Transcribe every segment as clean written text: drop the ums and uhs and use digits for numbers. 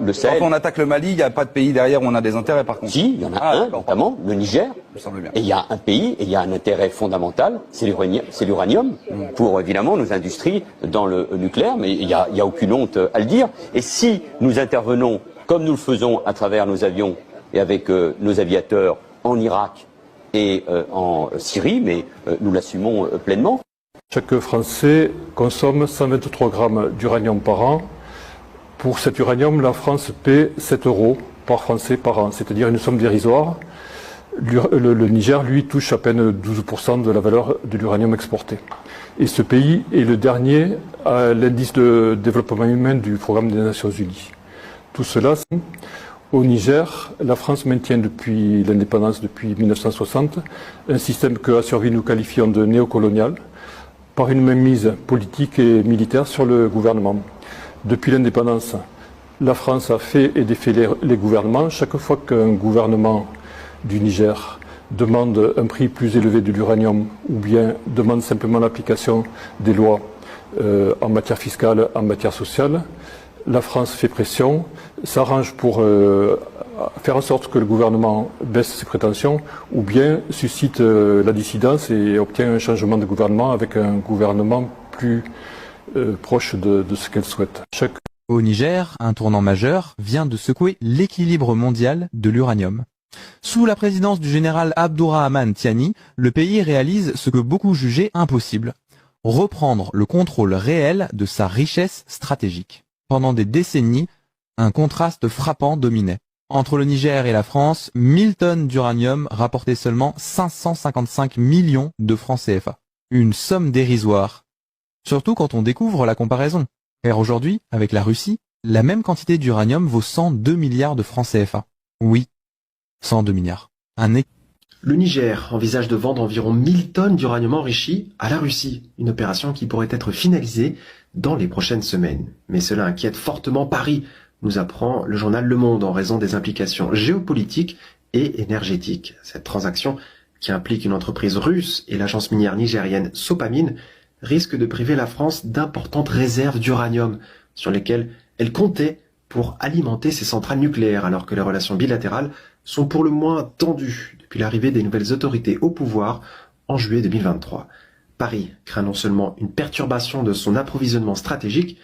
Le Sahel. Quand on attaque le Mali, il n'y a pas de pays derrière où on a des intérêts par contre. Si, il y en a un, notamment le Niger. Me semble bien. Et il y a un pays, et il y a un intérêt fondamental, c'est l'uranium, pour évidemment nos industries dans le nucléaire, mais il y a aucune honte à le dire. Et si nous intervenons, comme nous le faisons à travers nos avions et avec nos aviateurs en Irak et en Syrie, mais nous l'assumons pleinement. Chaque Français consomme 123 grammes d'uranium par an. Pour cet uranium, la France paie 7 € par Français par an, c'est-à-dire une somme dérisoire. Le Niger, lui, touche à peine 12% de la valeur de l'uranium exporté. Et ce pays est le dernier à l'indice de développement humain du programme des Nations Unies. Tout cela, au Niger, la France maintient depuis l'indépendance, depuis 1960, un système que à survie nous qualifions de néocolonial, par une mainmise politique et militaire sur le gouvernement. Depuis l'indépendance, la France a fait et défait les gouvernements. Chaque fois qu'un gouvernement du Niger demande un prix plus élevé de l'uranium ou bien demande simplement l'application des lois en matière fiscale, en matière sociale, la France fait pression, s'arrange pour faire en sorte que le gouvernement baisse ses prétentions ou bien suscite la dissidence et obtient un changement de gouvernement avec un gouvernement plus proche de ce qu'elle souhaite. Au Niger, un tournant majeur vient de secouer l'équilibre mondial de l'uranium. Sous la présidence du général Abdourahmane Tiani, le pays réalise ce que beaucoup jugeaient impossible, reprendre le contrôle réel de sa richesse stratégique. Pendant des décennies, un contraste frappant dominait. Entre le Niger et la France, 1000 tonnes d'uranium rapportaient seulement 555 millions de francs CFA. Une somme dérisoire. Surtout quand on découvre la comparaison. Car aujourd'hui, avec la Russie, la même quantité d'uranium vaut 102 milliards de francs CFA. Oui, 102 milliards. Le Niger envisage de vendre environ 1000 tonnes d'uranium enrichi à la Russie, une opération qui pourrait être finalisée dans les prochaines semaines. Mais cela inquiète fortement Paris, nous apprend le journal Le Monde, en raison des implications géopolitiques et énergétiques. Cette transaction, qui implique une entreprise russe et l'agence minière nigérienne Sopamine, risque de priver la France d'importantes réserves d'uranium sur lesquelles elle comptait pour alimenter ses centrales nucléaires, alors que les relations bilatérales sont pour le moins tendues depuis l'arrivée des nouvelles autorités au pouvoir en juillet 2023. Paris craint non seulement une perturbation de son approvisionnement stratégique,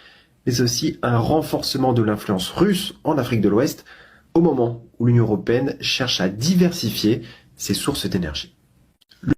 mais aussi un renforcement de l'influence russe en Afrique de l'Ouest, au moment où l'Union européenne cherche à diversifier ses sources d'énergie.